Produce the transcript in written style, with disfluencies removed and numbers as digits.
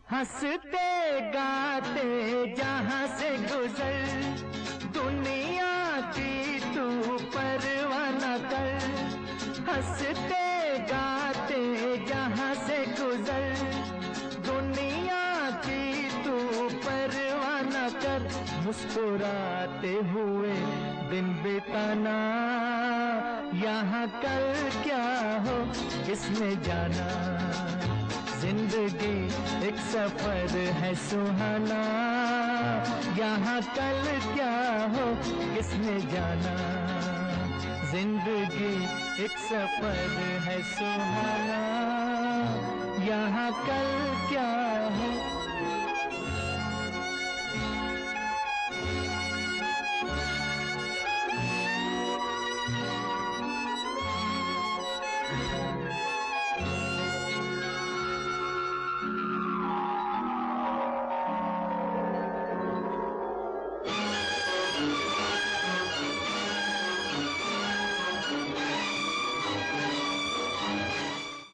हंसते गाते जहां से गुजर, दुनिया की तू परवाह न कर। हंसते गाते जहां से गुजर, दुनिया की तू परवाह न कर। मुस्कुराते हुए दिन बिताना, यहाँ कल क्या हो किसने जाना। जिंदगी एक सफर है सुहाना, यहाँ कल क्या हो किसने जाना। जिंदगी एक सफर है सुहाना, यहाँ कल क्या हो।